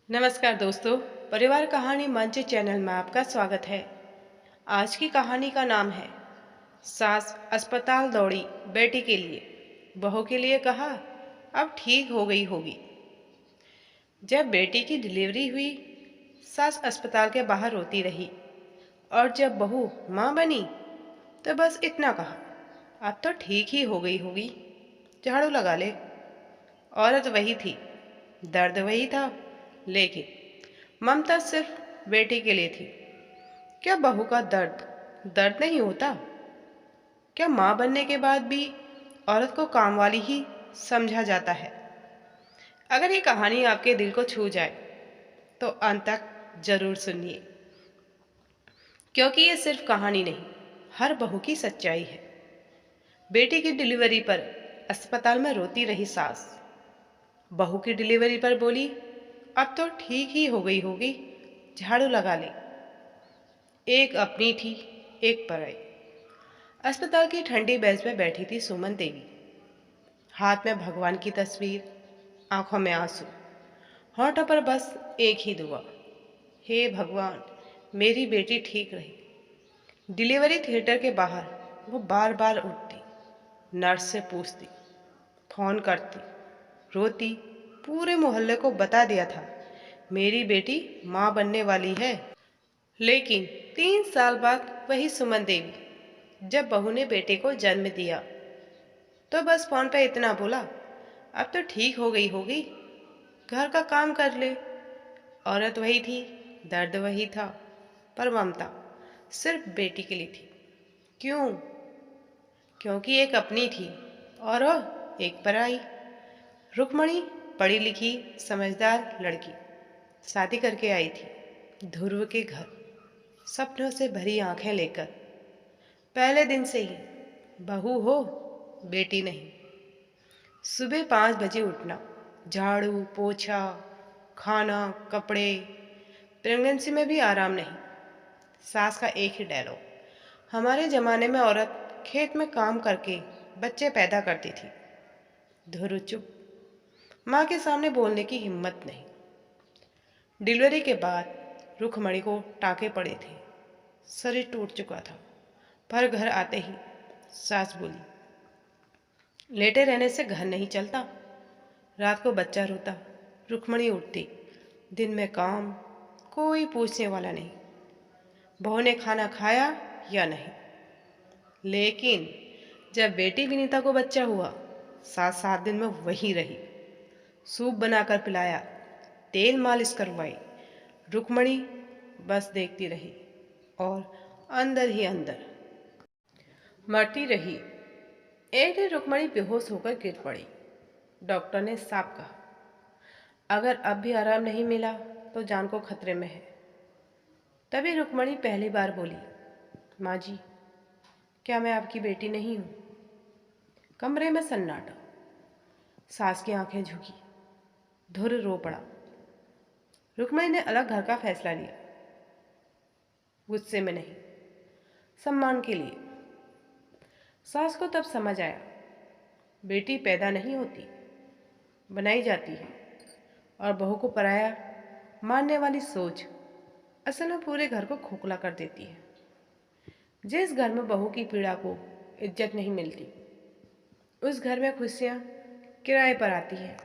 नमस्कार दोस्तों, परिवार कहानी मंच चैनल में आपका स्वागत है। आज की कहानी का नाम है सास अस्पताल दौड़ी बेटी के लिए, बहू के लिए कहा अब ठीक हो गई होगी। जब बेटी की डिलीवरी हुई, सास अस्पताल के बाहर रोती रही और जब बहू माँ बनी तो बस इतना कहा अब तो ठीक ही हो गई होगी, झाड़ू लगा ले। औरत वही थी, दर्द वही था, लेकिन ममता सिर्फ बेटी के लिए थी। क्या बहू का दर्द दर्द नहीं होता? क्या माँ बनने के बाद भी औरत को काम वाली ही समझा जाता है? अगर ये कहानी आपके दिल को छू जाए तो अंत तक जरूर सुनिए, क्योंकि ये सिर्फ कहानी नहीं, हर बहू की सच्चाई है। बेटी की डिलीवरी पर अस्पताल में रोती रही सास, बहू की डिलीवरी पर बोली अब तो ठीक ही हो गई होगी, झाड़ू लगा ले। एक अपनी थी, एक पराई। अस्पताल की ठंडी बेंच में बैठी थी सुमन देवी, हाथ में भगवान की तस्वीर, आंखों में आंसू, होठों पर बस एक ही दुआ, हे भगवान मेरी बेटी ठीक रही। डिलीवरी थिएटर के बाहर वो बार बार उठती, नर्स से पूछती, फोन करती, रोती, पूरे मोहल्ले को बता दिया था मेरी बेटी माँ बनने वाली है। लेकिन 3 साल बाद वही सुमन देवी, जब बहू ने बेटे को जन्म दिया तो बस फोन पे इतना बोला अब तो ठीक हो गई होगी, घर का काम कर ले। औरत वही थी, दर्द वही था, पर ममता सिर्फ बेटी के लिए थी। क्यों? क्योंकि एक अपनी थी और वह एक पराई। रुक्मणी पढ़ी लिखी समझदार लड़की, शादी करके आई थी ध्रुव के घर, सपनों से भरी आंखें लेकर। पहले दिन से ही बहू हो बेटी नहीं। सुबह 5 बजे उठना, झाड़ू पोछा, खाना, कपड़े, प्रेगनेंसी में भी आराम नहीं। सास का एक ही डायलॉग, हमारे ज़माने में औरत खेत में काम करके बच्चे पैदा करती थी। ध्रुव चुप, माँ के सामने बोलने की हिम्मत नहीं। डिलीवरी के बाद रुक्मणी को टाँके पड़े थे, शरीर टूट चुका था, पर घर आते ही सास बोली लेटे रहने से घर नहीं चलता। रात को बच्चा रोता, रुक्मणी उठती, दिन में काम, कोई पूछने वाला नहीं। बहू ने खाना खाया या नहीं। लेकिन जब बेटी विनीता को बच्चा हुआ, 7 दिन में वहीं रही, सूप बनाकर पिलाया, तेल मालिश करवाई। रुक्मणी बस देखती रही और अंदर ही अंदर मरती रही। एक दिन रुक्मणी बेहोश होकर गिर पड़ी। डॉक्टर ने साफ कहा अगर अब भी आराम नहीं मिला तो जान को खतरे में है। तभी रुक्मणी पहली बार बोली, माँ जी क्या मैं आपकी बेटी नहीं हूँ? कमरे में सन्नाटा, सास की आंखें झुकी, धुर रो पड़ा। रुक्मणी ने अलग घर का फैसला लिया, गुस्से में नहीं, सम्मान के लिए। सास को तब समझ आया बेटी पैदा नहीं होती, बनाई जाती है। और बहू को पराया मानने वाली सोच असल में पूरे घर को खोखला कर देती है। जिस घर में बहू की पीड़ा को इज्जत नहीं मिलती, उस घर में खुशियाँ किराए पर आती है।